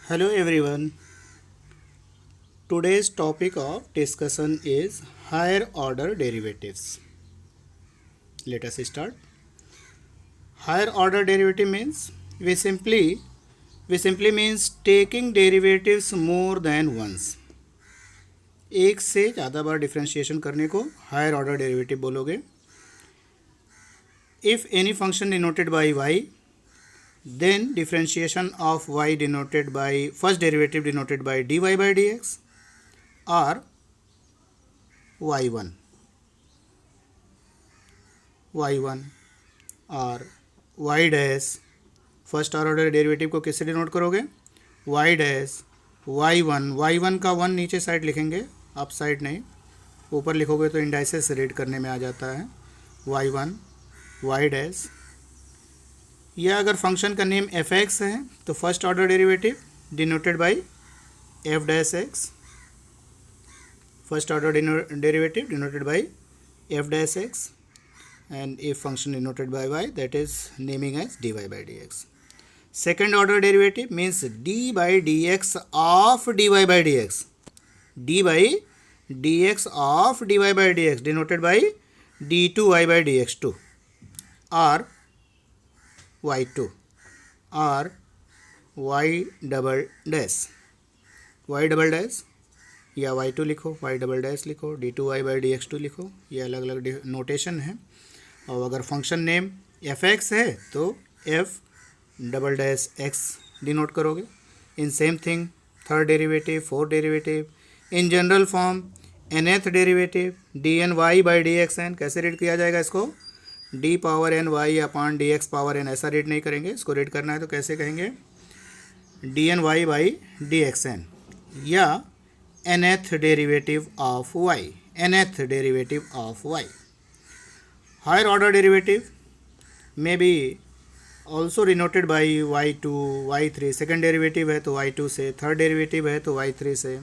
Hello everyone. Today's topic of discussion is higher order derivatives. Let us start. Higher order derivative means we simply means taking derivatives more than once. एक से ज़्यादा बार differentiation करने को higher order derivative बोलोगे. If any function denoted by y, then differentiation of y denoted by first derivative denoted by dy by dx or y1 और y dash first order derivative को किससे denote करोगे y dash y1 का one नीचे side लिखेंगे, up side नहीं. ऊपर लिखोगे तो इंडाइसेस रीड करने में आ जाता है. y1 y dash. या अगर फंक्शन का नेम एफ एक्स है तो first order derivative denoted by F dash x. First order derivative denoted by F dash x. And if function denoted by y, that is naming as dy by dx. Second order derivative means d by dx of dy by dx. d by dx of dy by dx denoted by d2y by dx2 or y2 or y double dash. y double dash या y2 लिखो, y double dash लिखो, d2y by dx2 लिखो. ये अलग अलग notation है. और अगर फंक्शन नेम एफ एक्स है तो F double dash X denote करोगे. In same thing third derivative, fourth derivative, in general form nth derivative D N Y by D X N. कैसे रीड किया जाएगा इसको? D power N Y upon D X power N. ऐसा read नहीं करेंगे. इसको read करना है तो कैसे कहेंगे? D N Y by D X N या nth derivative of Y. nth derivative of Y. Higher order derivative may be also denoted by y2, y3. Second derivative है तो y2 से, थर्ड डेरिवेटिव है तो y3 से,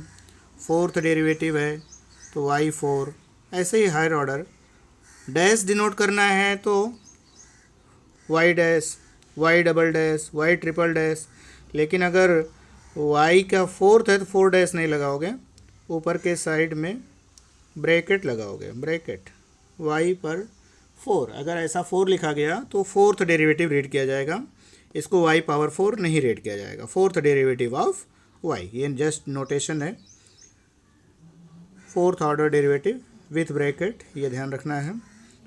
fourth derivative है तो y4. ऐसे ही हायर ऑर्डर. डैश डिनोट करना है तो y dash, y double dash, y triple dash. लेकिन अगर y का फोर्थ है तो फोर डैश नहीं लगाओगे, ऊपर के साइड में ब्रैकेट लगाओगे. ब्रैकेट y पर 4. अगर ऐसा 4 लिखा गया तो फोर्थ डेरिवेटिव रीड किया जाएगा. इसको y पावर 4 नहीं रीड किया जाएगा. Fourth derivative of y. ये जस्ट नोटेशन है. Fourth order derivative with bracket, ये ध्यान रखना है.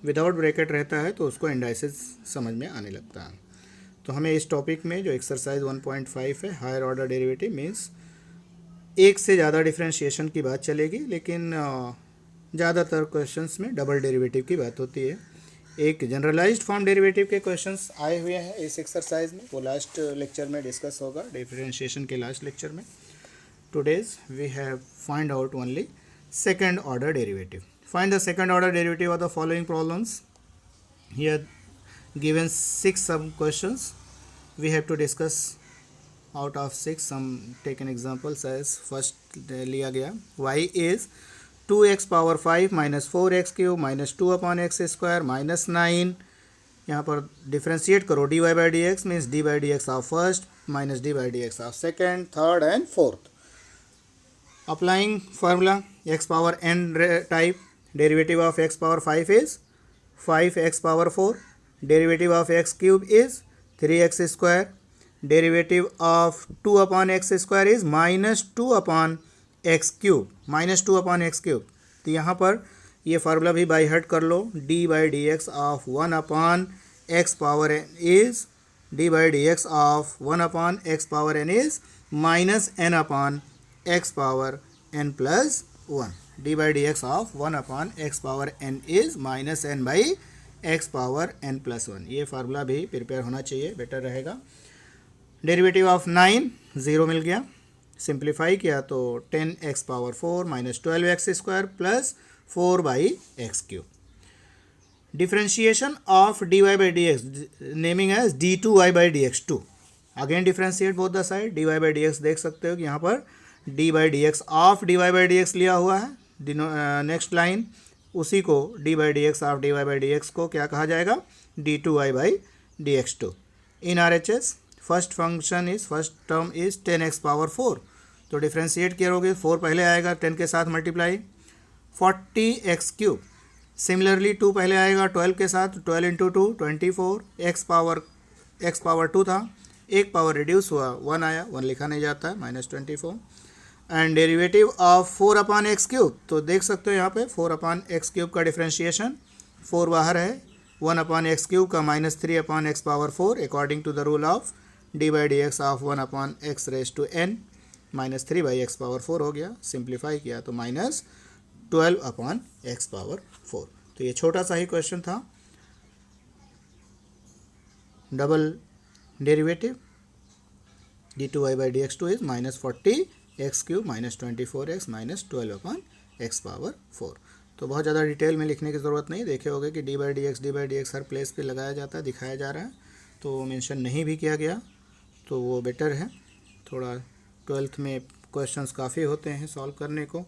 विदाउट ब्रैकेट रहता है तो उसको इंडाइसेस समझ में आने लगता है. तो हमें इस टॉपिक में जो एक्सरसाइज 1.5 है हायर ऑर्डर डेरिवेटिव मीन्स एक से ज़्यादा डिफ्रेंशिएशन की बात चलेगी, लेकिन ज़्यादातर क्वेश्चंस में डबल डेरिवेटिव की बात होती है. एक जनरलाइज्ड फॉर्म डेरिवेटिव के क्वेश्चंस आए हुए हैं इस एक्सरसाइज में. वो लास्ट लेक्चर में डिस्कस होगा, डिफरेंशिएशन के लास्ट लेक्चर में. Today's we have find out only second order derivative. Find the second order derivative of the following problems. Here given 6 sub questions. We have to discuss out of 6 some taken examples. As first लिया गया y is 2x power 5 minus 4x cube minus 2 upon x square minus 9. यहाँ पर differentiate करो. D Y by D x means d by D x of first minus d by D x of second, third and fourth. Applying formula x power n type. Derivative of x power 5 is 5x power 4. Derivative of x cube is 3x square. Derivative of 2 upon x square is minus 2 upon x cube. Minus 2 upon x cube. तो यहाँ पर ये formula भी by heart कर लो. D by D x of 1 upon x power N is D by D x of 1 upon x power N is minus N upon x power N plus 1. D by D x of 1 upon x power N is minus N by x power N plus 1. ये formula भी prepare होना चाहिए, better रहेगा. Derivative of 9 0 मिल गया. Simplify किया तो 10x power 4 minus 12x square plus 4 by x cube. Differentiation of D Y by D x naming as d2y by D x 2. Again differentiate both the side. dy by D x देख सकते हो कि यहाँ पर d by D x of dy by D x लिया हुआ है. Next line उसी को d by D x of dy by D x को क्या कहा जाएगा? d2y by D x 2. In R H S first term is 10x power 4, तो डिफ्रेंशिएट करोगे 4 पहले आएगा 10 के साथ मल्टीप्लाई 40x क्यूब। सिमिलरली 2 पहले आएगा 12 के साथ, 12 इंटू 2 24, x पावर 2 था, एक पावर रिड्यूस हुआ 1 आया, 1 लिखा नहीं जाता है, -24। And derivative of 4 upon x cube, तो देख सकते हो यहाँ पे 4 अपॉन एक्स क्यूब का डिफ्रेंशिएशन, 4 बाहर है, 1 अपॉन एक्स क्यूब का -3 upon x power 4 according to the rule of d by D x of 1 upon x raise to n, -3 by x power 4 हो गया, सिंप्लीफाई किया तो -12 अपॉन एक्स पावर 4। तो ये छोटा सा ही क्वेश्चन था। Double derivative d2y by dx2 is -40x cube -24x -12 upon x power 4। तो बहुत ज़्यादा डिटेल में लिखने की ज़रूरत नहीं, देखे होगे कि D by D x her place पे लगाया जाता है, दिखाया जा रहा है, तो मेंशन नहीं भी किया गया तो वो बेटर है। थोड़ा 12th में क्वेश्चंस काफ़ी होते हैं सॉल्व करने को,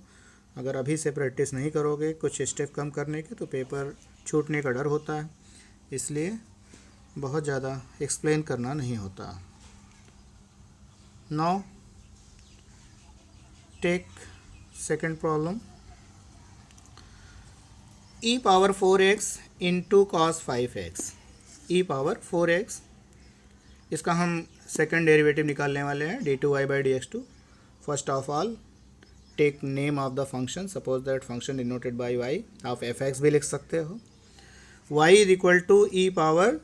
अगर अभी से प्रैक्टिस नहीं करोगे कुछ स्टेप कम करने के तो पेपर छूटने का डर होता है, इसलिए बहुत ज़्यादा एक्सप्लेन करना नहीं होता। Now take second problem, e power 4x into cos 5x, e power 4x, इसका हम सेकेंड डेरिवेटिव निकालने वाले हैं d2y by dx2। First of all take name of the function, suppose that function denoted by y, आप fx भी लिख सकते हो। y is equal to e power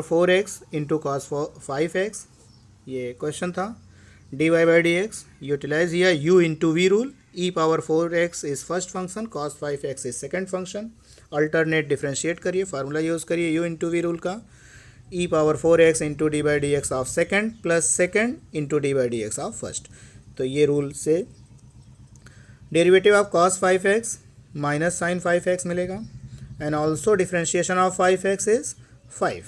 4x into cos 5x, ये क्वेश्चन था। dy बाई dx यूटिलाइज किया u into we rule, e power 4x is first function, cos 5x is second function, alternate differentiate करिए, formula use करिए u into we rule का, e power 4x into d by D x of second plus second into d by D x of first. तो ये rule से derivative of cos 5x minus sine 5x मिलेगा, and also differentiation of 5x is 5।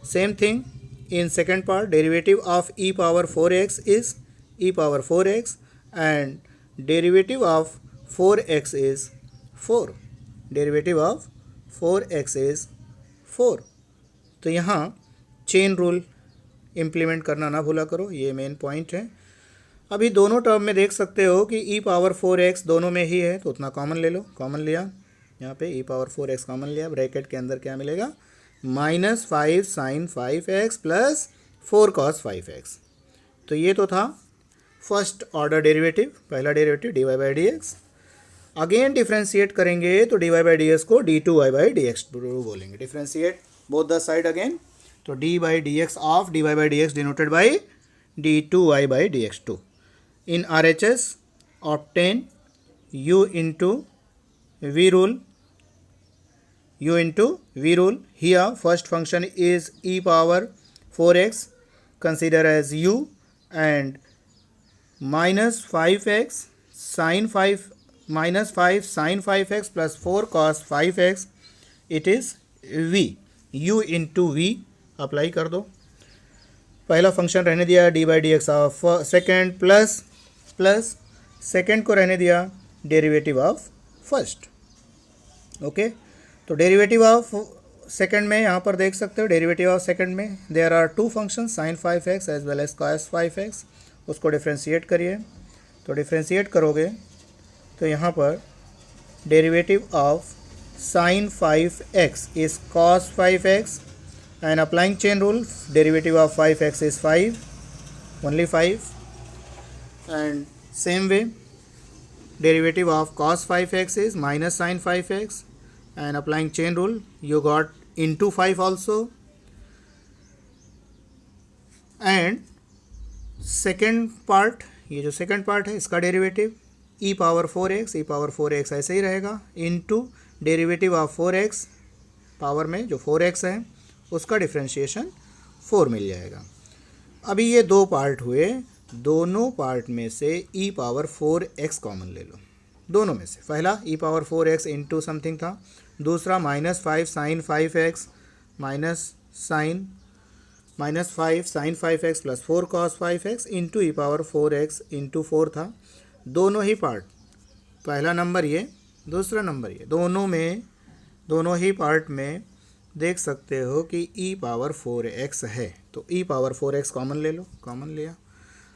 Same thing in second part, derivative of e power 4x is e power 4x and derivative of 4x is 4, derivative of 4x is 4। तो यहाँ chain rule implement करना ना भूला करो, ये main point है। अभी दोनों टर्म में देख सकते हो कि e पावर 4x दोनों में ही है, तो उतना कॉमन ले लो, कॉमन लिया, यहाँ पे e पावर 4x कॉमन लिया, ब्रैकेट के अंदर क्या मिलेगा, -5 sine 5x plus 4 cos 5x। तो ये तो था फर्स्ट ऑर्डर डेरिवेटिव, पहला derivative dy by D X. Again differentiate करेंगे तो dy बाई डी एक्स को d2y बाई डी एक्स बोलेंगे, differentiate both the side again, तो D by D x of dy by D x denoted by d2y by D x 2। In RHS obtain u into we rule, u into v rule. Here first function is e power 4x, consider as u, and -5x sin 5 -5 sin 5x plus 4 cos 5x, it is v, u into v apply कर दो। पहला function रहने दिया d by D x of second plus second को रहने दिया derivative of first. Okay, तो derivative of second में यहाँ पर देख सकते हो, डेरिवेटिव ऑफ सेकंड में there are two function sine 5x as well as cos 5x, उसको डिफ्रेंशिएट करिए। तो डिफ्रेंशिएट करोगे तो यहाँ पर derivative of sign 5x is cos 5x, and applying chain rule, derivative of 5x is 5, only 5, and same way derivative of cos 5x is minus sin 5x, and applying chain rule you got into 5 also, and second part, ये जो second part है इसका derivative e power 4x ऐसे ही रहेगा, into derivative of 4x power में जो 4x है उसका डिफ्रेंशिएशन 4 मिल जाएगा। अभी ये दो पार्ट हुए, दोनों पार्ट में से e पावर 4x कॉमन ले लो, दोनों में से। पहला e power 4x into something था, दूसरा -5 sine 5x -5 sine 5x plus 4 cos 5x into e power 4x into 4 था। दोनों ही पार्ट, पहला नंबर ये, दूसरा नंबर ये, दोनों ही पार्ट में देख सकते हो कि e पावर 4x है, तो e पावर 4x कॉमन ले लो, कॉमन लिया।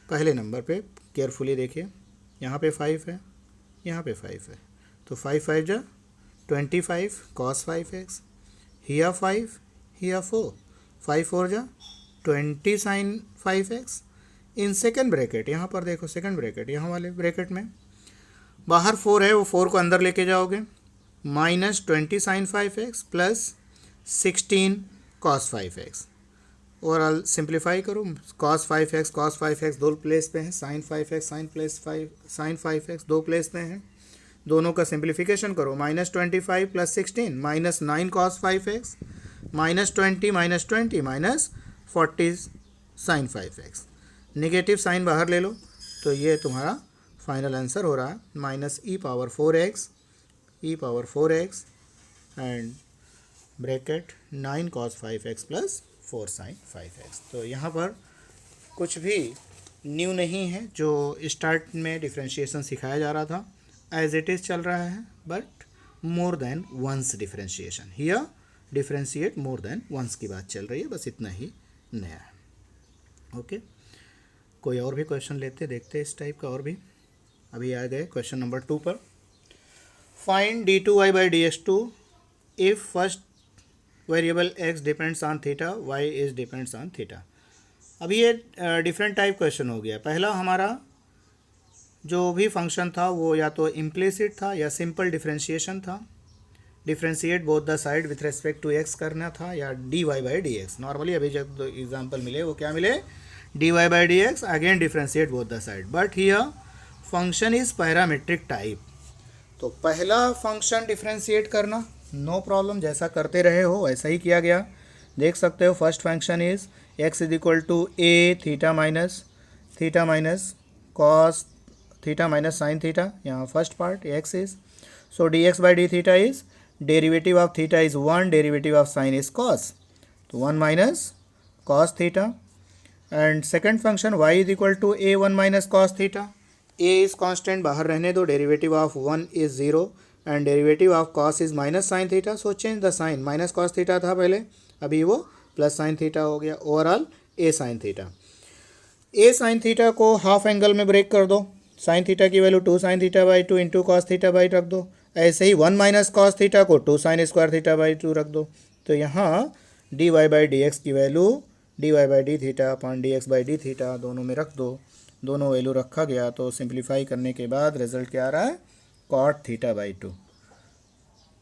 पहले नंबर पे केयरफुली देखिए, यहाँ पे 5 है, यहाँ पे 5 है, तो 5 5 जा 25 cos 5x, हिया 5 हिया 4, 5 4 जा 20 sin 5x। In second bracket, यहाँ पर देखो सेकेंड ब्रैकेट, यहाँ वाले ब्रैकेट में बाहर 4 है, वो 4 को अंदर लेके जाओगे, minus 20 sin 5x plus 16 cos 5x। Overall simplify करो, cos 5x दो प्लेस पे है, sin 5x sin 5x दो प्लेस पे हैं, दोनों का सिंप्लीफिकेशन करो, minus 25 plus 16 minus 9 cos 5x, minus 20 minus 40 sin 5x। Negative sign बाहर ले लो, तो ये तुम्हारा फाइनल आंसर हो रहा है minus e power 4x and bracket 9 cos 5x plus 4 sin 5x। तो यहाँ पर कुछ भी न्यू नहीं है, जो स्टार्ट में डिफरेंशिएशन सिखाया जा रहा था एज इट इज़ चल रहा है, but more than once differentiation, here differentiate more than once की बात चल रही है, बस इतना ही नया है। ओके, कोई और भी क्वेश्चन लेते देखते इस टाइप का और भी। अभी आ गए क्वेश्चन नंबर 2 पर। Find d2y by dx2 if first variable x depends on theta, y is depends on theta. अभी ये डिफरेंट टाइप क्वेश्चन हो गया। पहला हमारा जो भी फंक्शन था वो या तो इम्प्लिसिट था या सिंपल डिफरेंशिएशन था, differentiate both the side with respect to x करना था, या dy by dx। नॉर्मली अभी जब एग्जाम्पल मिले वो क्या मिले, dy by dx again differentiate both the side, but here function is parametric type. तो पहला फंक्शन डिफरेंशिएट करना नो प्रॉब्लम, जैसा करते रहे हो वैसा ही किया गया। देख सकते हो first function is x is equal to a theta minus cos theta minus sine theta, यहाँ first part x is, so dx by d theta is derivative of theta is 1, derivative of sine is cos, तो 1 minus cos theta. And second function y is equal to a 1 minus cos theta, a is constant बाहर रहने दो, derivative of 1 is 0 and derivative of cos is minus sine theta, so change the sign, minus cos theta था पहले, अभी वो plus sine theta हो गया। Overall a sine theta, a sine theta को हाफ एंगल में ब्रेक कर दो, साइन थीटा की value 2 sine theta by 2 into cos theta by रख दो, ऐसे ही 1 माइनस कॉस थीटा को 2 साइन स्क्वायर थीटा बाई 2 रख दो। तो यहाँ dy बाई डी एक्स की value dy by D theta upon D x by D theta दोनों में रख दो, दोनों वैल्यू रखा गया तो सिंप्लीफाई करने के बाद रिजल्ट क्या आ रहा है, cot theta by 2,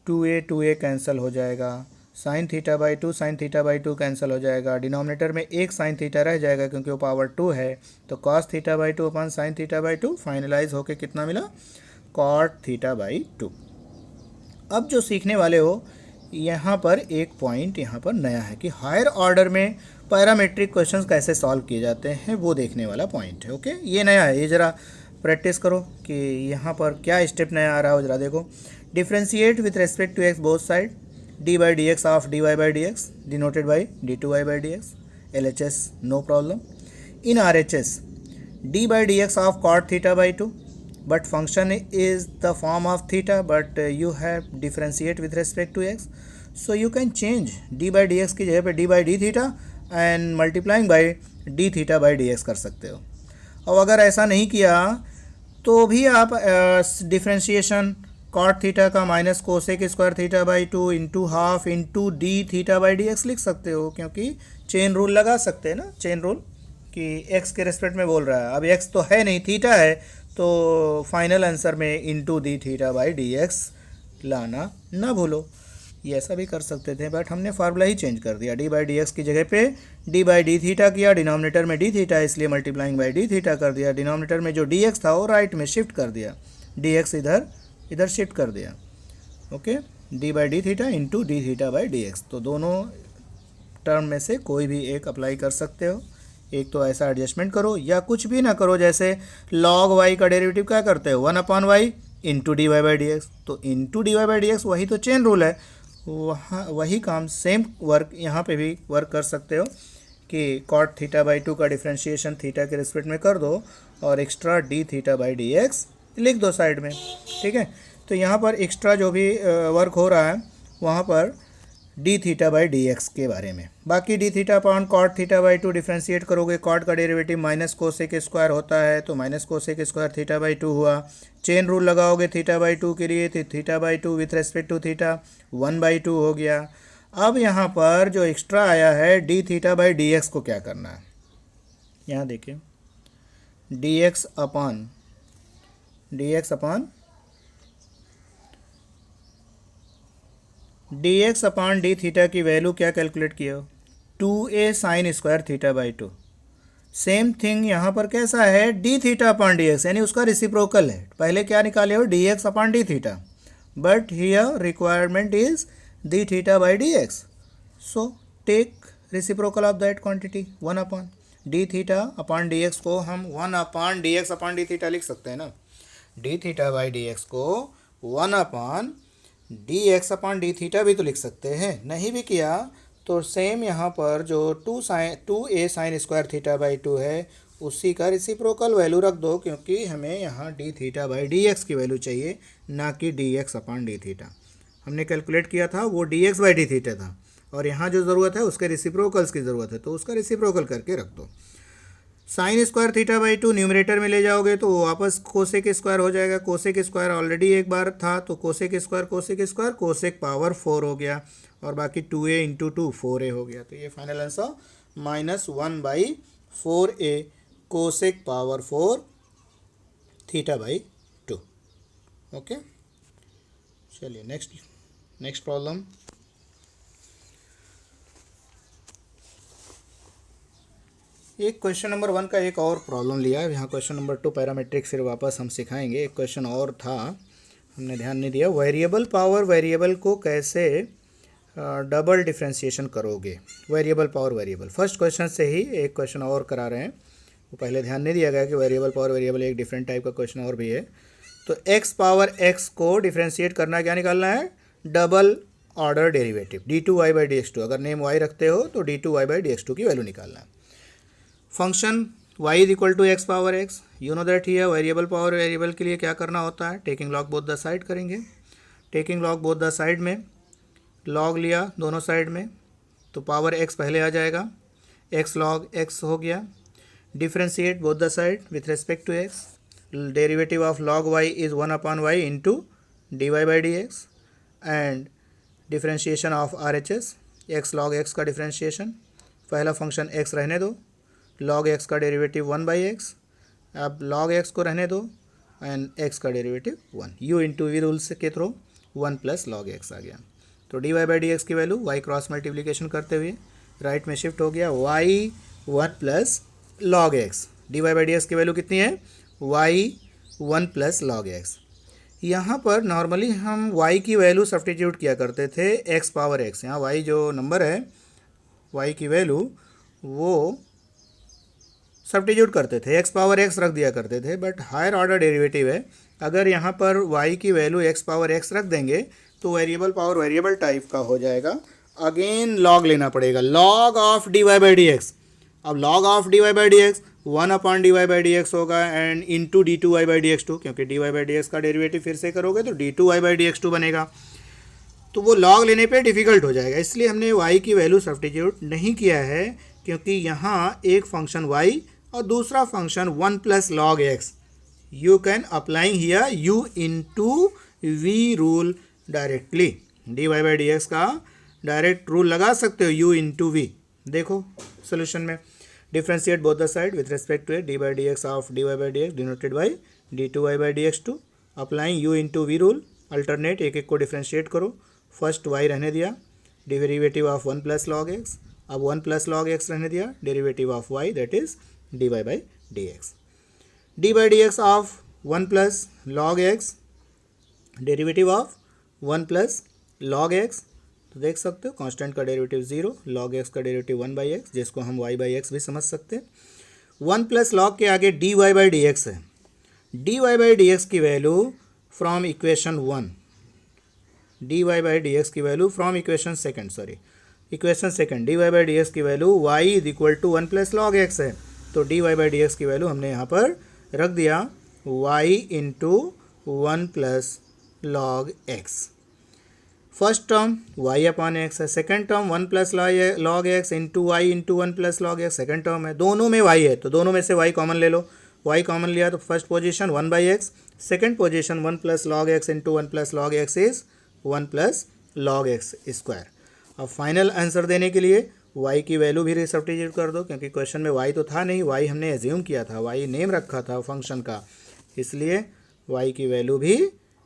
2a cancel हो जाएगा, sign theta by 2 sine theta by 2 cancel हो जाएगा, डिनोमिनेटर में एक साइन थीटा रह जाएगा क्योंकि वो पावर 2 है, तो cos theta by 2 upon sine theta by 2 finalize होके कितना मिला, कॉट थीटा बाई 2। अब जो सीखने वाले हो यहाँ पर एक पॉइंट यहाँ पर नया है कि हायर ऑर्डर में पैरामेट्रिक क्वेश्चंस कैसे सॉल्व किए जाते हैं वो देखने वाला पॉइंट है। ओके, ये नया है, ये ज़रा प्रैक्टिस करो कि यहाँ पर क्या स्टेप नया आ रहा हो, ज़रा देखो। Differentiate with respect to x both side, d by D x of D Y by D x denoted by d two Y by D x, L H S no problem. In R H S d by D x of cot theta by 2, but function is the form of theta, but you have differentiate with respect to x, so you can change d by dx की जगह पे d by d theta and multiplying by d theta by dx कर सकते हो। और अगर ऐसा नहीं किया तो भी आप डिफ्रेंशिएशन कॉट थीटा का minus cosec square theta by 2 into half into D theta by D x लिख सकते हो, क्योंकि चेन रूल लगा सकते हैं ना, चेन रूल कि x के रेस्पेक्ट में बोल रहा है, अब x तो है नहीं थीटा है, तो फाइनल आंसर में into D theta by D x लाना ना भूलो। ये ऐसा भी कर सकते थे, बट हमने फार्मूला ही चेंज कर दिया, डी बाई डी एक्स की जगह पे डी बाई डी थीटा किया, डिनोमिनेटर में डी थीटा इसलिए मल्टीप्लाइंग बाई डी थीटा कर दिया, डिनोमिनेटर में जो डी एक्स था वो राइट में शिफ्ट कर दिया, डी एक्स इधर शिफ्ट कर दिया। Okay, D by D theta into D theta by D X, तो दोनों टर्म में से कोई भी एक अप्लाई कर सकते हो। एक तो ऐसा एडजस्टमेंट करो या कुछ भी ना करो, जैसे लॉग वाई का डेरिवेटिव क्या करते हो, 1 upon Y into D Y by D X, तो into D Y by D X वही तो चेन रूल है, वहाँ वही काम सेम वर्क यहाँ पे भी वर्क कर सकते हो कि कॉट थीटा बाई 2 का डिफ्रेंशिएशन थीटा के रिस्पेक्ट में कर दो और extra D theta by D x लिख दो साइड में। ठीक है, तो यहाँ पर एक्स्ट्रा जो भी वर्क हो रहा है वहाँ पर d theta by D x के बारे में। बाकी d theta upon cot theta by 2 differentiate करोगे, कॉट का डेरिवेटिव माइनस कोसेक स्क्वायर होता है, तो minus cosec square theta by 2 हुआ। चेन रूल लगाओगे थीटा बाई 2 के लिए, तो theta by 2 with respect to theta 1/2 हो गया। अब यहाँ पर जो एक्स्ट्रा आया है d theta by D x को क्या करना है, यहाँ देखिए d x upon D x upon d theta की वैल्यू क्या कैलकुलेट किए हो, 2a sine square theta by 2। Same thing यहाँ पर कैसा है, d theta upon D x, यानी उसका रिसिप्रोकल है। पहले क्या निकाले हो, d x upon d theta, but here requirement is d theta by D x, so take reciprocal of that quantity 1 upon d theta upon D x को हम 1 upon D x upon d theta लिख सकते हैं ना। D theta by D x को 1 upon D x upon d theta भी तो लिख सकते हैं, नहीं भी किया तो सेम यहाँ पर जो 2a sine square theta by 2 है उसी का रिसिप्रोकल वैल्यू रख दो, क्योंकि हमें यहाँ D theta by D x की वैल्यू चाहिए, ना कि D x upon d theta. हमने कैलकुलेट किया था वो D x by D theta था, और यहाँ जो ज़रूरत है उसके रिसिप्रोकल्स की ज़रूरत है, तो उसका रिसिप्रोकल करके रख दो। Sign square theta by 2 numerator में ले जाओगे तो वापस कोसेक स्क्वायर हो जाएगा। कोसेक स्क्वायर ऑलरेडी एक बार था, तो कोसेक स्क्वायर कोसेक पावर 4 हो गया, और बाकी 2a इंटू 2 4a हो गया। तो ये final answer -1/4a cosec power 4 theta by 2। Okay, चलिए नेक्स्ट प्रॉब्लम। एक क्वेश्चन नंबर 1 का एक और प्रॉब्लम लिया है। यहाँ क्वेश्चन नंबर 2 पैरामेट्रिक फिर वापस हम सिखाएंगे। एक क्वेश्चन और था, हमने ध्यान नहीं दिया। वेरिएबल पावर वेरिएबल को कैसे डबल डिफ्रेंशिएशन करोगे, variable power variable. First question से ही एक क्वेश्चन और करा रहे हैं, वो पहले ध्यान नहीं दिया गया कि वेरिएबल पावर वेरिएबल एक डिफरेंट टाइप का क्वेश्चन और भी है। तो एक्स पावर एक्स को डिफ्रेंशिएट करना, क्या निकालना है, double order derivative d2y by dx2। अगर नेम y रखते हो तो d2y बाई dx2 की वैल्यू निकालना है। Function y is equal to X power X, you know that here variable power variable के लिए क्या करना होता है, taking log both the side करेंगे। Taking log both the side में लॉग लिया दोनों साइड में, तो पावर x पहले आ जाएगा, x लॉग x हो गया। Differentiate both the side with respect to x, derivative of log y is 1 upon y into D Y by D x, and differentiation of RHS x log x का differentiation. पहला function x रहने दो, log x का derivative 1/x, अब log x को रहने दो and x का derivative 1, u into we rule से के थ्रू 1 प्लस लॉग x आ गया। तो D Y by D x की वैल्यू y क्रॉस मल्टीप्लिकेशन करते हुए राइट में शिफ्ट हो गया, y 1 plus log x। D Y by D x की वैल्यू कितनी है, y 1 प्लस लॉग x। यहाँ पर नॉर्मली हम y की वैल्यू सब्स्टिट्यूट किया करते थे x पावर x। यहाँ y जो नंबर है y की वैल्यू वो सब्स्टिट्यूट करते थे, x पावर x रख दिया करते थे, बट हायर ऑर्डर डेरिवेटिव है। अगर यहाँ पर y की वैल्यू x पावर x रख देंगे तो वेरिएबल पावर वेरिएबल टाइप का हो जाएगा। अगेन लॉग लेना पड़ेगा, log of D Y by D X. अब log of D Y by D X 1 upon D Y by D X होगा and into D two Y by D x 2, क्योंकि D Y by D x का derivative फिर से करोगे तो D two Y by D x 2 बनेगा। तो वो लॉग लेने पे डिफ़िकल्ट हो जाएगा, इसलिए हमने y की वैल्यू सब्स्टिट्यूट नहीं किया है, क्योंकि यहाँ एक फंक्शन y और दूसरा function 1 plus log x। You can applying here u into we rule directly. D Y by D x का डायरेक्ट रूल लगा सकते हो, u इंटू वी। देखो सोल्यूशन में differentiate both the side with respect to d by D x of D Y by D x denoted by d two Y by D x 2। Applying u into we rule, alternate एक एक को differentiate करो। First y रहने दिया, derivative of 1 plus log x, अब 1 plus log x रहने दिया, derivative of y that is d Y by D x. D by D x of 1 plus log x, derivative of 1 plus log x, तो देख सकते हो constant का derivative 0, log x का derivative 1/x, जिसको हम y बाई एक्स भी समझ सकते हैं। 1 प्लस लॉग के आगे D Y by D X है। D Y by D x की value from equation 1, D Y by D x की value from equation second D Y by D x की value y is equal to 1 plus log x है। तो D Y by D x की value हमने यहाँ पर रख दिया y into 1 plus log x। First term y upon x है, second term 1 plus log x into y into 1 plus log x second term है, दोनों में y है तो दोनों में से y कॉमन ले लो, y कॉमन लिया तो first position 1 by x, second position 1 plus log x into 1 plus log x is 1 plus log x square. अब फाइनल आंसर देने के लिए y की वैल्यू भी सब्स्टिट्यूट कर दो, क्योंकि क्वेश्चन में y तो था नहीं, y हमने एज्यूम किया था, y नेम रखा था फंक्शन का, इसलिए y की वैल्यू भी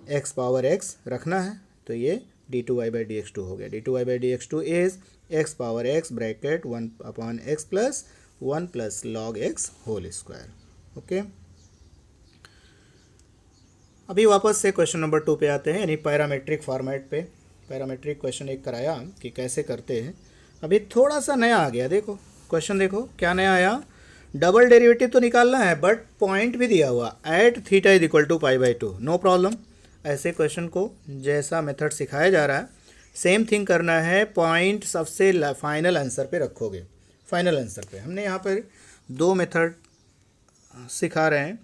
x पावर x रखना है। तो ये d2y/dx2 हो गया। d2y/dx2 is x power x bracket 1 upon x plus 1 plus log x whole square. Okay, अभी वापस से क्वेश्चन नंबर 2 पे आते हैं, यानी पैरामेट्रिक फॉर्मेट पे। पैरामेट्रिक क्वेश्चन एक कराया कि कैसे करते हैं, अभी थोड़ा सा नया आ गया। देखो क्वेश्चन, देखो क्या नया आया, डबल डेरिवेटिव तो निकालना है बट पॉइंट भी दिया हुआ at theta is equal to π/2। No problem, ऐसे क्वेश्चन को जैसा मेथड सिखाया जा रहा है सेम थिंग करना है, पॉइंट सबसे फाइनल आंसर पे रखोगे। फाइनल आंसर पे हमने यहाँ पर दो मेथड सिखा रहे हैं।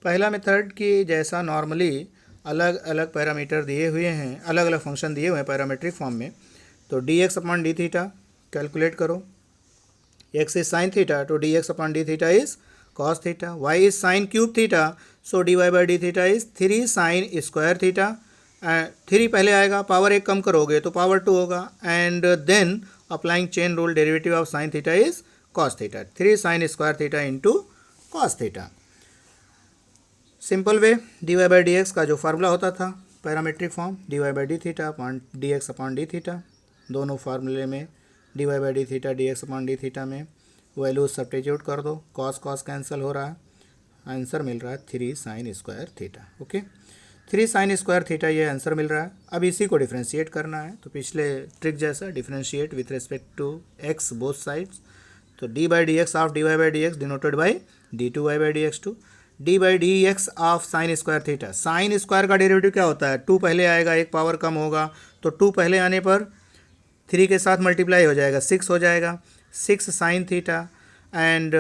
पहला मेथड कि जैसा नॉर्मली अलग अलग पैरामीटर दिए हुए हैं, अलग अलग फंक्शन दिए हुए हैं पैरामेट्रिक फॉर्म में, तो dx upon d theta calculate करो, x इज साइन थीटा तो dx upon d theta is cos theta, y is sine cube theta so dy/d theta is 3 sine square theta. 3 पहले आएगा, power 1 कम करोगे तो power 2 होगा, and then applying chain rule derivative of sine theta is cos theta, 3 sine square theta into cos theta. Simple way, dy/dx का जो formula होता था parametric form, dy/d theta upon dx upon d theta, दोनों फार्मूले में dy/d theta dx upon d theta में value substitute कर दो, कॉस कॉस कैंसिल हो रहा है, आंसर मिल रहा है 3 sine square theta. Okay, 3 sine square theta ये आंसर मिल रहा है। अब इसी को डिफ्रेंशिएट करना है, तो पिछले ट्रिक जैसा differentiate with respect to x both sides, तो d/dx of dy/dx denoted by d2y/dx2, d/dx of sine square theta. Sine square का डेरिवेटिव क्या होता है, 2 पहले आएगा, एक पावर कम होगा, तो 2 पहले आने पर 3 के साथ मल्टीप्लाई हो जाएगा, 6 हो जाएगा, 6 sine theta, and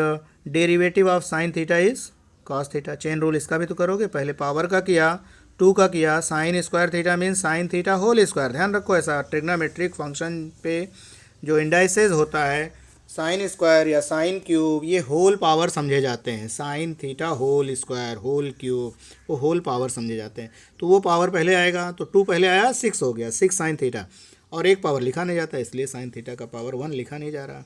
derivative of sine theta is cos theta. Chain rule इसका भी तो करोगे, पहले पावर का किया, 2 का किया, sine square theta mean sine theta whole square. ध्यान रखो ऐसा ट्रिग्नोमेट्रिक फंक्शन पे जो इंडाइसेस होता है, साइन स्क्वायर या साइन क्यूब, ये होल पावर समझे जाते हैं। Sine theta whole square, whole cube, वो होल पावर समझे जाते हैं। तो वो पावर पहले आएगा, तो 2 पहले आया, 6 हो गया, 6 साइन थीटा, और एक पावर लिखा नहीं जाता इसलिए साइन थीटा का पावर 1 लिखा नहीं जा रहा।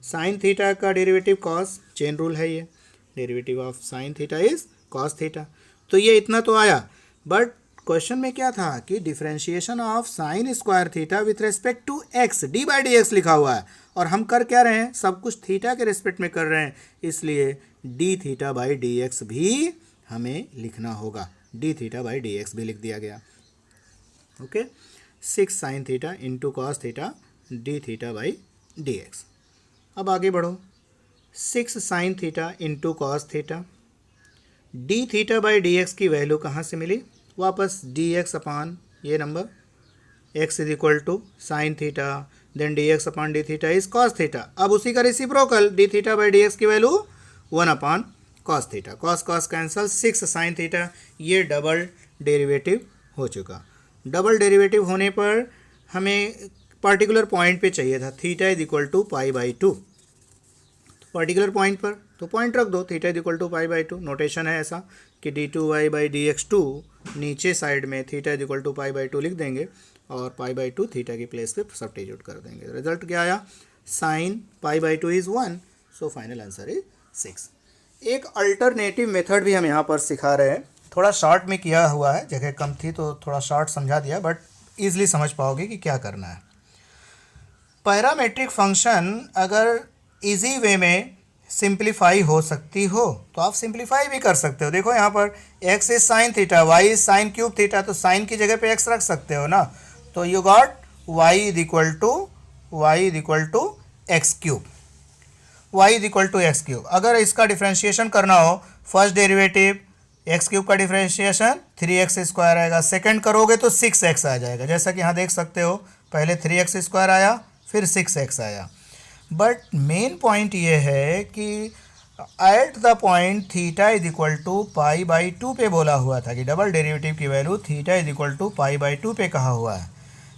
साइन थीटा का डेरिवेटिव कॉस, चेन रूल है ये, derivative of sine theta is cos theta. तो ये इतना तो आया, बट क्वेश्चन में क्या था कि differentiation of sine square theta with respect to x, d/dx लिखा हुआ है, और हम कर क्या रहे हैं, सब कुछ थीटा के रेस्पेक्ट में कर रहे हैं, इसलिए d थीटा/dx भी हमें लिखना होगा, d थीटा/dx भी लिख दिया गया। Okay, 6 sine theta into cos theta d थीटा/dx। अब आगे बढ़ो, 6 sine theta into cos theta, d थीटा/dx की वैल्यू कहाँ से मिली, वापस dx अपॉन ये number, x is equal to sine theta, then dx upon d theta is cos theta. अब उसी का रेसिप्रोकल d थीटा/dx की value 1 upon cos theta, cos cos cancel, 6 sine theta, ये डबल डेरिवेटिव हो चुका। डबल डेरिवेटिव होने पर हमें पर्टिकुलर पॉइंट पे चाहिए था, theta is equal to π/2, particular point पर तो पॉइंट रख दो, theta is equal to π/2। Notation है ऐसा कि d2y/dx2 नीचे साइड में थीटा इज इक्वल टू π/2 लिख देंगे, और π/2 थीटा की प्लेस पे सब्स्टिट्यूट कर देंगे। रिजल्ट क्या आया, sine π/2 is 1, so final answer is 6। एक अल्टरनेटिव मेथड भी हम यहाँ पर सिखा रहे हैं, थोड़ा शॉर्ट में किया हुआ है, जगह कम थी तो थोड़ा शॉर्ट समझा दिया, बट ईजिली समझ पाओगे कि क्या करना है। पैरामेट्रिक फंक्शन अगर इजी वे में सिंप्लीफाई हो सकती हो तो आप सिंप्लीफाई भी कर सकते हो। देखो यहाँ पर x is sine theta, y is sine cube theta, तो साइन की जगह पे x रख सकते हो ना, तो you got y is equal to x cube, y is equal to x cube. अगर इसका डिफ्रेंशिएशन करना हो, फर्स्ट डेरिवेटिव एक्स क्यूब का डिफ्रेंशिएशन 3x स्क्वायर आएगा, सेकंड करोगे तो 6x आ जाएगा, जैसा कि यहाँ देख सकते हो, पहले 3x स्क्वायर आया, फिर 6x आया। बट मेन पॉइंट ये है कि at the point theta is equal to π/2 पे बोला हुआ था कि डबल डेरिवेटिव की value theta is equal to π/2 पे कहा हुआ है,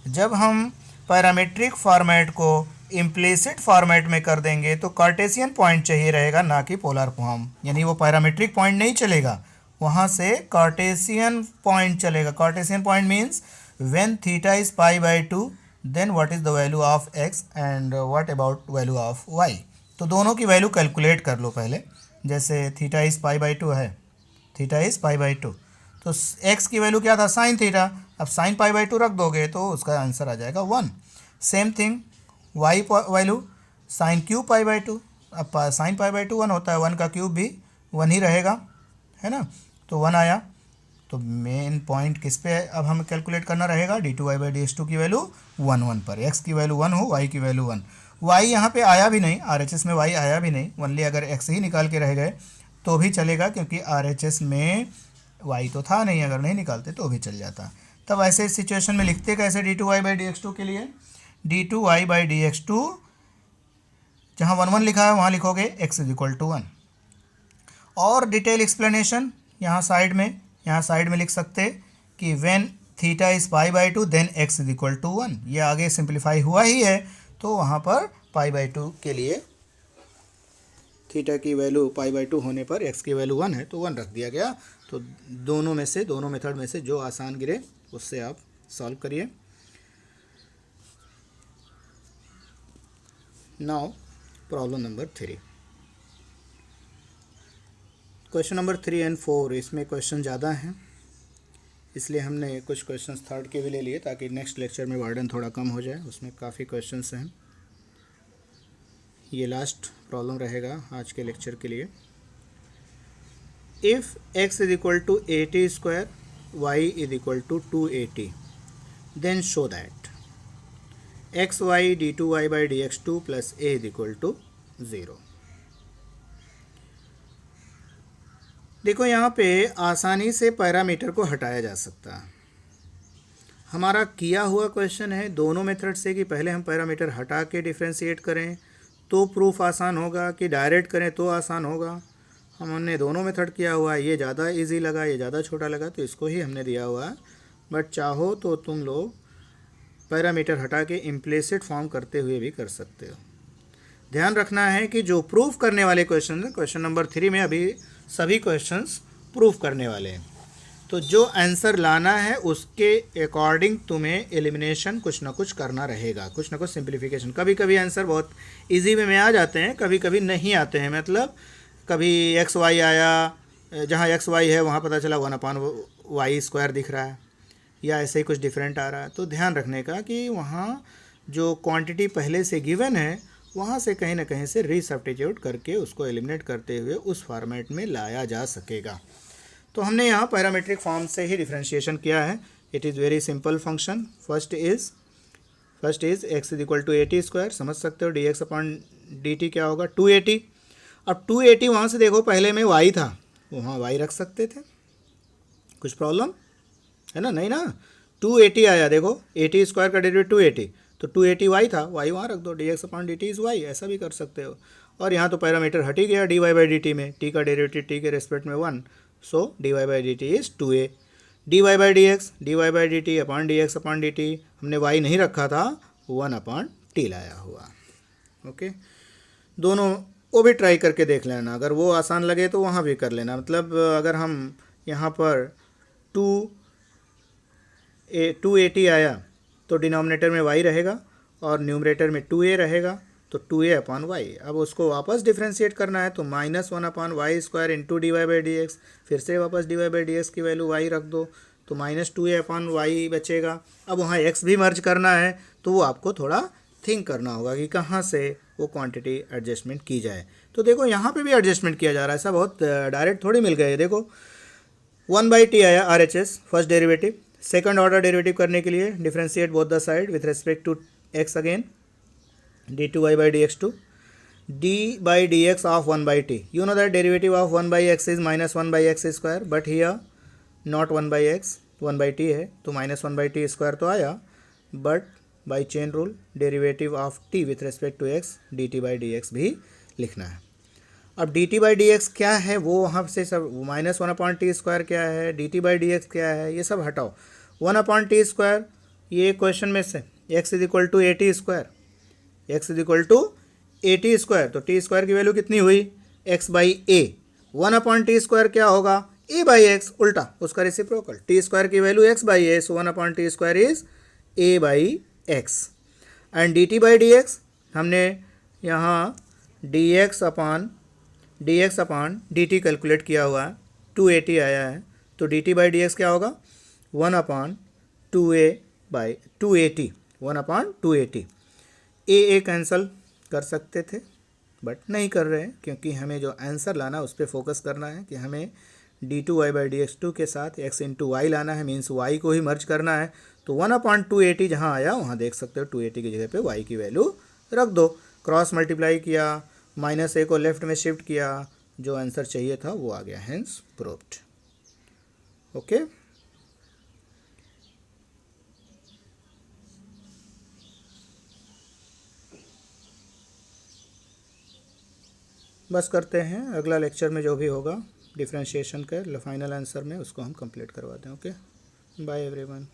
जब हम पैरामीट्रिक फॉर्मेट को इम्प्लिसिट फॉर्मेट में कर देंगे तो कार्टेशियन पॉइंट चाहिए रहेगा, ना कि पोलर फॉर्म, यानी वो पैरामीट्रिक पॉइंट नहीं चलेगा, वहाँ से कार्टेशियन पॉइंट चलेगा। Cartesian point means when theta is pi by two then what is the value of X and what about value of Y. तो दोनों की वैल्यू कैलकुलेट कर लो पहले। जैसे theta is pi by two है, theta is pi by two, तो X की वैल्यू क्या था, साइन थीटा। अब साइन पाई बाई टू रख दोगे तो उसका आंसर आ जाएगा 1। Same thing why value sine cube pi by to. अब साइन पाई बाई टू 1 होता है, 1 का क्यूब भी 1 ही रहेगा, है ना। तो 1 आया। तो मेन पॉइंट किस पे अब हमें कैलकुलेट करना रहेगा, d2y/dx2 की वैल्यू 1 पर। x की वैल्यू 1 हो, y की वैल्यू 1। y यहाँ पे आया भी नहीं, RHS में y आया भी नहीं, ओनली अगर x ही निकाल के रह गए तो भी चलेगा, क्योंकि RHS में y तो था नहीं, अगर नहीं निकालते तो भी चल जाता। तब ऐसे सिचुएशन में लिखते कैसे d2y/dx2 के लिए, d2y/dx2 जहाँ 1 1 लिखा है वहाँ लिखोगे x = 1। और डिटेल एक्सप्लेनेशन यहाँ साइड में लिख सकते कि when theta is pi by two then x = 1। ये आगे सिंप्लीफाई हुआ ही है, तो वहाँ पर पाई बाई टू के लिए थीटा की वैल्यू पाई बाई टू होने पर x की वैल्यू 1 है तो 1 रख दिया गया। तो दोनों मेथड में से जो आसान गिरे उससे आप सॉल्व करिए। Now problem number 3। Question number 3 and 4 इसमें क्वेश्चन ज़्यादा हैं, इसलिए हमने कुछ क्वेश्चंस थर्ड के भी ले लिए ताकि नेक्स्ट लेक्चर में बर्डन थोड़ा कम हो जाए। उसमें काफ़ी क्वेश्चंस हैं। ये लास्ट प्रॉब्लम रहेगा आज के लेक्चर के लिए। If x = 80² y = 280 then show that xy d2y/dx2 + a = 0। देखो यहाँ पे आसानी से पैरामीटर को हटाया जा सकता है। हमारा किया हुआ क्वेश्चन है दोनों मेथड से कि पहले हम पैरामीटर हटा के डिफ्रेंशिएट करें तो प्रूफ आसान होगा, कि डायरेक्ट करें तो आसान होगा। हमने दोनों मेथड किया हुआ है, ये ज़्यादा इजी लगा, ये ज़्यादा छोटा लगा, तो इसको ही हमने दिया हुआ है। बट चाहो तो तुम लोग पैरामीटर हटा के इम्प्लिसिट फॉर्म करते हुए भी कर सकते हो। ध्यान रखना है कि जो प्रूफ करने वाले क्वेश्चन है, क्वेश्चन नंबर 3 में अभी सभी क्वेश्चंस प्रूफ करने वाले हैं, तो जो आंसर लाना है उसके अकॉर्डिंग तुम्हें एलिमिनेशन कुछ ना कुछ करना रहेगा, कुछ ना कुछ सिंप्लीफिकेशन। कभी कभी आंसर बहुत इजी वे में आ जाते हैं, कभी कभी नहीं आते हैं। मतलब कभी एक्स वाई आया, जहाँ एक्स वाई है वहाँ पता चला 1/y² दिख रहा है, या ऐसे ही कुछ डिफरेंट आ रहा है। तो ध्यान रखने का कि वहाँ जो क्वांटिटी पहले से गिवन है वहाँ से कहीं ना कहीं से रीसब्स्टिट्यूट करके उसको एलिमिनेट करते हुए उस फॉर्मेट में लाया जा सकेगा। तो हमने यहाँ पैरामीट्रिक फॉर्म से ही डिफ्रेंशिएशन किया है। It is very simple function. First is x = 80², समझ सकते हो dx/dt क्या होगा 280। अब 280 वहाँ से देखो पहले में y था, वहाँ y रख सकते थे, कुछ प्रॉब्लम है ना, नहीं ना। 280 आया, देखो 80² का डेरिवेटिव 280, तो 280 y था, y वहाँ रख दो, dx/dt इज़ y, ऐसा भी कर सकते हो। और यहाँ तो पैरामीटर हट ही गया dy/dt में, t का डेरिवेटिव t के रेस्पेक्ट में 1, सो dy/dt इज़ 2a। dy/dt/dx/dt हमने y नहीं रखा था, 1/t लाया हुआ। ओके, दोनों वो भी ट्राई करके देख लेना, अगर वो आसान लगे तो वहाँ भी कर लेना। मतलब अगर हम यहाँ पर 280 आया तो डिनोमिनेटर में y रहेगा और न्यूमरेटर में 2a रहेगा, तो 2a/y। अब उसको वापस डिफ्रेंशिएट करना है तो -1/y² इंटू dy/dx, फिर से वापस dy/dx की वैल्यू y रख दो तो -2a/y बचेगा। अब वहाँ x भी मर्ज करना है तो वो आपको थोड़ा थिंक करना होगा कि कहाँ से वो क्वांटिटी एडजस्टमेंट की जाए। तो देखो यहाँ पे भी एडजस्टमेंट किया जा रहा है, ऐसा बहुत डायरेक्ट थोड़ी मिल गए। देखो 1/t आया RHS first derivative, second order derivative करने के लिए differentiate both the side with respect to x again, d2y/dx2 d/dx of 1/t. You know that derivative of 1/x is -1/x², but here not 1/x, 1/t है तो -1/t² तो आया, but by chain rule derivative of t with respect to x dt/dx भी लिखना है। अब dt/dx क्या है वो वहाँ से सब, -1/t² क्या है, dt/dx क्या है, ये सब हटाओ। 1/t² ये क्वेश्चन में से x is equal to 80 square, x is equal to 80 square, तो टी स्क्वायर की वैल्यू कितनी हुई x by A, 1/t square क्या होगा a बाई एक्स, उल्टा उसका रेसिप्रोकल, टी स्क्वायर की value x by A, so 1/t square is a by x. And dt by D x, हमने यहाँ dx अपान dt कैलकुलेट किया हुआ है, 280 आया है, तो dt बाई डी एक्स क्या होगा 1/2a बाई 280, 1/280। ए कैंसल कर सकते थे बट नहीं कर रहे हैं, क्योंकि हमें जो आंसर लाना है उस पर फोकस करना है कि हमें d2y by D x to के साथ x इंटू वाई लाना है, मीन्स y को ही मर्ज करना है। तो 1/280 जहाँ आया वहाँ देख सकते हो 280 की जगह पे y की वैल्यू रख दो, क्रॉस मल्टीप्लाई किया, -a को लेफ्ट में शिफ्ट किया, जो आंसर चाहिए था वो आ गया, हेंस प्रूव्ड। ओके, बस करते हैं, अगला लेक्चर में जो भी होगा डिफरेंशिएशन का फाइनल आंसर में उसको हम कंप्लीट करवाते हैं। Okay, bye everyone.